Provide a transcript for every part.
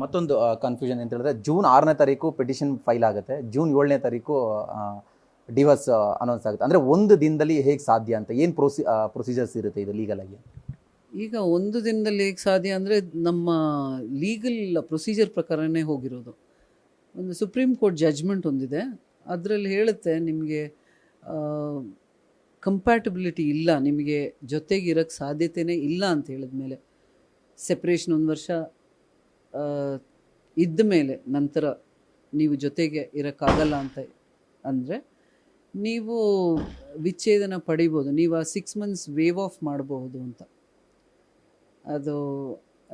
ಮತ್ತೊಂದು ಕನ್ಫ್ಯೂಷನ್ ಅಂತ ಹೇಳಿದ್ರೆ ಜೂನ್ 6ನೇ ತಾರೀಕು ಪಿಟಿಷನ್ ಫೈಲ್ ಆಗುತ್ತೆ, ಜೂನ್ 7ನೇ ತಾರೀಕು ಡಿವೋರ್ಸ್ ಅನೌನ್ಸ್ ಆಗುತ್ತೆ. ಅಂದರೆ ಒಂದು ದಿನದಲ್ಲಿ ಹೇಗೆ ಸಾಧ್ಯ ಅಂತ ಏನು ಪ್ರೊಸೀಜರ್ಸ್ ಇರುತ್ತೆ ಇದು ಲೀಗಲ್ ಆಗಿ? ಈಗ ಒಂದು ದಿನದಲ್ಲಿ ಹೇಗೆ ಸಾಧ್ಯ ಅಂದರೆ ನಮ್ಮ ಲೀಗಲ್ ಪ್ರೊಸೀಜರ್ ಪ್ರಕಾರನೇ ಹೋಗಿರೋದು. ಒಂದು ಸುಪ್ರೀಂ ಕೋರ್ಟ್ ಜಡ್ಜ್ಮೆಂಟ್ ಒಂದಿದೆ, ಅದರಲ್ಲಿ ಹೇಳುತ್ತೆ ನಿಮಗೆ ಕಂಪ್ಯಾಟಬಿಲಿಟಿ ಇಲ್ಲ, ನಿಮಗೆ ಜೊತೆಗೆ ಇರೋಕ್ಕೆ ಸಾಧ್ಯತೆಯೇ ಇಲ್ಲ ಅಂತ ಹೇಳಿದ್ಮೇಲೆ, ಸೆಪ್ರೇಷನ್ 1 ವರ್ಷ ಇದ್ದ ಮೇಲೆ ನಂತರ ನೀವು ಜೊತೆಗೆ ಇರೋಕ್ಕಾಗಲ್ಲ ಅಂತ ಅಂದರೆ ನೀವು ವಿಚ್ಛೇದನ ಪಡಿಬೋದು, ನೀವು ಆ 6 months ವೇವ್ ಆಫ್ ಮಾಡಬಹುದು ಅಂತ. ಅದು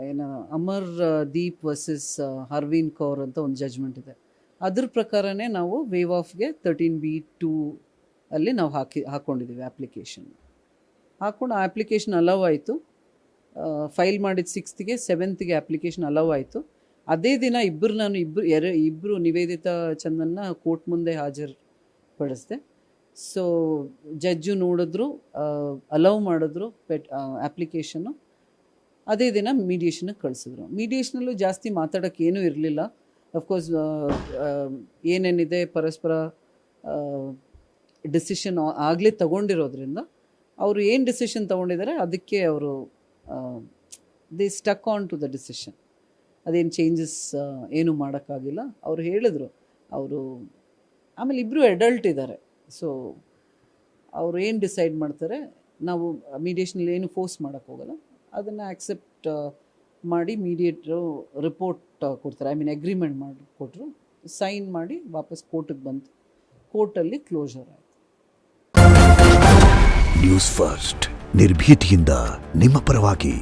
ಏನು ಅಮರ್ ದೀಪ್ ವರ್ಸಸ್ ಹರ್ವೀನ್ ಕೌರ್ ಅಂತ ಒಂದು ಜಡ್ಜ್ಮೆಂಟ್ ಇದೆ. ಅದ್ರ ಪ್ರಕಾರನೇ ನಾವು ವೇವ್ ಆಫ್ಗೆ 13B(2) ಅಲ್ಲಿ ನಾವು ಹಾಕ್ಕೊಂಡಿದ್ದೀವಿ ಅಪ್ಲಿಕೇಶನ್. ಹಾಕ್ಕೊಂಡು ಆ ಅಪ್ಲಿಕೇಶನ್ ಅಲೌ ಆಯಿತು, ಫೈಲ್ ಮಾಡಿದ 6th 7th ಅಪ್ಲಿಕೇಶನ್ ಅಲೌ ಆಯಿತು. ಅದೇ ದಿನ ಇಬ್ಬರು ನಿವೇದಿತಾ ಚಂದನ್ನ ಕೋರ್ಟ್ ಮುಂದೆ ಹಾಜರುಪಡಿಸಿದೆ. ಸೊ ಜಡ್ಜು ನೋಡಿದ್ರು, ಅಲೌ ಮಾಡಿದ್ರು ಅಪ್ಲಿಕೇಶನ್ನು. ಅದೇ ದಿನ ಮೀಡಿಯೇಷನ್ಗೆ ಕಳಿಸಿದ್ರು. ಮೀಡಿಯೇಷನಲ್ಲೂ ಜಾಸ್ತಿ ಮಾತಾಡೋಕ್ಕೆ ಏನೂ ಇರಲಿಲ್ಲ. ಅಫ್ಕೋರ್ಸ್ ಏನೇನಿದೆ ಪರಸ್ಪರ ಡಿಸಿಷನ್ ಆಗಲೇ ತಗೊಂಡಿರೋದ್ರಿಂದ ಅವರು ಏನು ಡಿಸಿಷನ್ ತೊಗೊಂಡಿದ್ದಾರೆ ಅದಕ್ಕೆ ಅವರು they stuck on to the decision. ಅದೇನು ಚೇಂಜಸ್ ಏನೂ ಮಾಡೋಕ್ಕಾಗಿಲ್ಲ. ಅವರು ಹೇಳಿದ್ರು, ಅವರು ಆಮೇಲೆ ಇಬ್ಬರು ಅಡಲ್ಟ್ ಇದ್ದಾರೆ. ಸೊ ಅವರು ಏನು ಡಿಸೈಡ್ ಮಾಡ್ತಾರೆ, ನಾವು ಮೀಡಿಯೇಷನಲ್ಲಿ ಏನು ಫೋರ್ಸ್ ಮಾಡೋಕ್ಕೋಗಲ್ಲ, ಅದನ್ನು ಆಕ್ಸೆಪ್ಟ್ ಮಾಡಿ ಮೀಡಿಯೇಟ್ರು ರಿಪೋರ್ಟ್ ಕೊಡ್ತಾರೆ. ಐ ಮೀನ್ ಅಗ್ರಿಮೆಂಟ್ ಮಾಡಿ ಕೊಟ್ಟರು, ಸೈನ್ ಮಾಡಿ ವಾಪಸ್ ಕೋರ್ಟಿಗೆ ಬಂತು. ಕೋರ್ಟಲ್ಲಿ ಕ್ಲೋಸರ್ ಆಯಿತು. ನ್ಯೂಸ್ ಫಸ್ಟ್, ನಿರ್ಭೀತಿಯಿಂದ ನಿಮ್ಮ ಪರವಾಗಿ.